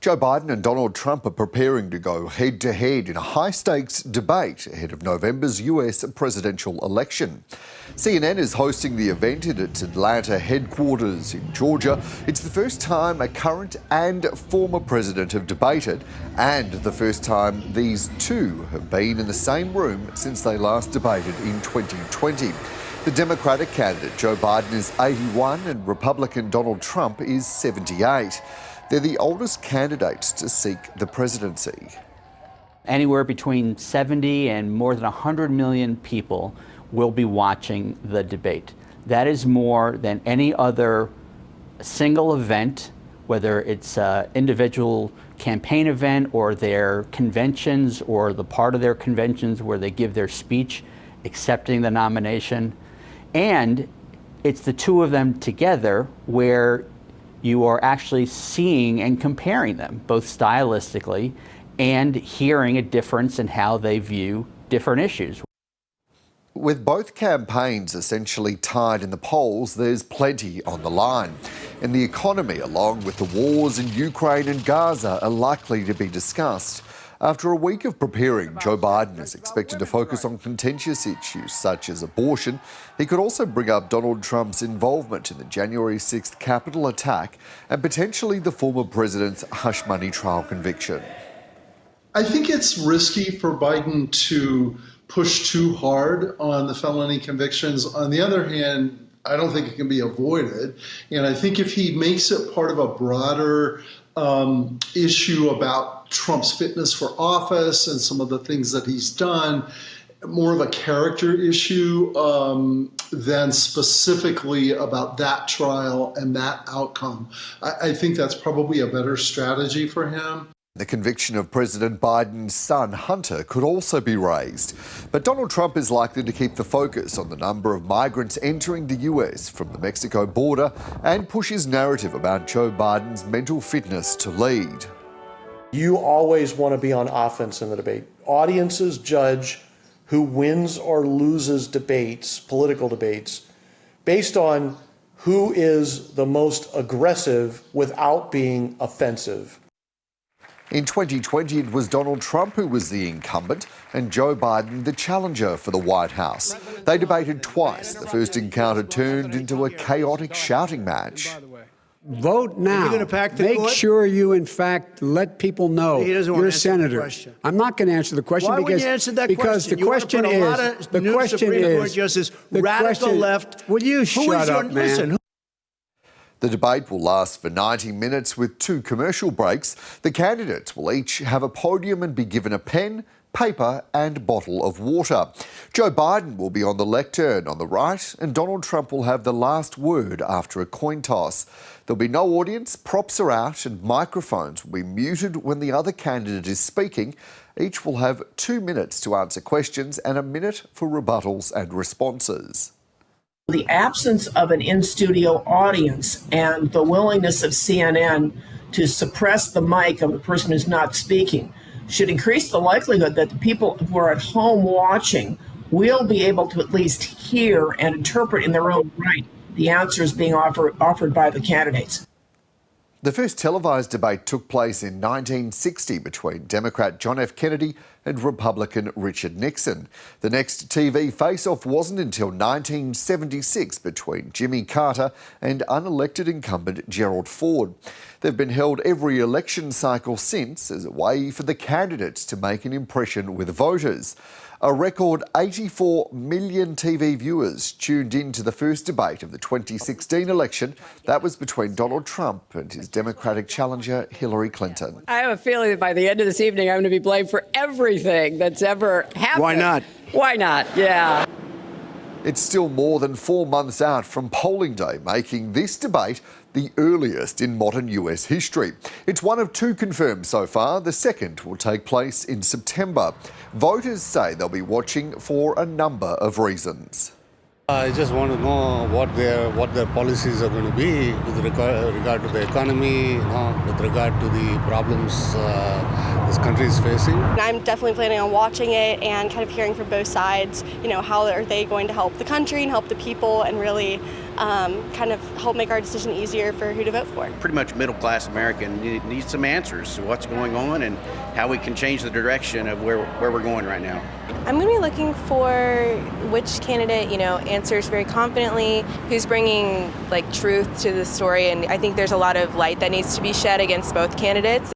Joe Biden and Donald Trump are preparing to go head-to-head in a high-stakes debate ahead of November's US presidential election. CNN is hosting the event at its Atlanta headquarters in Georgia. It's the first time a current and former president have debated, and the first time these two have been in the same room since they last debated in 2020. The Democratic candidate, Joe Biden, is 81 and Republican Donald Trump is 78. They're the oldest candidates to seek the presidency. Anywhere between 70 and more than 100 million people will be watching the debate. That is more than any other single event, whether it's an individual campaign event or their conventions or the part of their conventions where they give their speech accepting the nomination. And it's the two of them together where you are actually seeing and comparing them, both stylistically and hearing a difference in how they view different issues. With both campaigns essentially tied in the polls, there's plenty on the line. And the economy, along with the wars in Ukraine and Gaza, are likely to be discussed. After a week of preparing, Joe Biden is expected to focus on contentious issues such as abortion. He could also bring up Donald Trump's involvement in the January 6th Capitol attack and potentially the former president's hush money trial conviction. I think it's risky for Biden to push too hard on the felony convictions. On the other hand, I don't think it can be avoided. And I think if he makes it part of a broader issue about Trump's fitness for office and some of the things that he's done, more of a character issue than specifically about that trial and that outcome. I think that's probably a better strategy for him. The conviction of President Biden's son, Hunter, could also be raised. But Donald Trump is likely to keep the focus on the number of migrants entering the US from the Mexico border and push his narrative about Joe Biden's mental fitness to lead. You always want to be on offense in the debate. Audiences judge who wins or loses debates, political debates, based on who is the most aggressive without being offensive. In 2020, it was Donald Trump who was the incumbent and Joe Biden the challenger for the White House. They debated twice. The first encounter turned into a chaotic shouting match. Vote now. Make sure you, in fact, let people know you're a senator. I'm not going to answer the question because the question is radical left. Will you shut up, man? The debate will last for 90 minutes with 2 commercial breaks. The candidates will each have a podium and be given a pen, paper and bottle of water. Joe Biden will be on the lectern on the right and Donald Trump will have the last word after a coin toss. There'll be no audience, props are out and microphones will be muted when the other candidate is speaking. Each will have 2 minutes to answer questions and a minute for rebuttals and responses. The absence of an in-studio audience and the willingness of CNN to suppress the mic of the person who's not speaking should increase the likelihood that the people who are at home watching will be able to at least hear and interpret in their own right the answers being offered by the candidates. The first televised debate took place in 1960 between Democrat John F. Kennedy and Republican Richard Nixon. The next TV face-off wasn't until 1976 between Jimmy Carter and unelected incumbent Gerald Ford. They've been held every election cycle since as a way for the candidates to make an impression with voters. A record 84 million TV viewers tuned in to the first debate of the 2016 election. That was between Donald Trump and his Democratic challenger Hillary Clinton. I have a feeling that by the end of this evening, I'm going to be blamed for everything that's ever happened. Why not? Why not? Yeah. It's still more than 4 months out from polling day, making this debate the earliest in modern US history. It's one of 2 confirmed so far. The second will take place in September. Voters say they'll be watching for a number of reasons. I just want to know what their policies are going to be with regard to the economy, with regard to the problems this country is facing. I'm definitely planning on watching it and kind of hearing from both sides, how are they going to help the country and help the people and really kind of help make our decision easier for who to vote for. Pretty much middle-class American needs some answers to what's going on and how we can change the direction of where we're going right now. I'm going to be looking for which candidate, answers very confidently, who's bringing truth to the story, and I think there's a lot of light that needs to be shed against both candidates.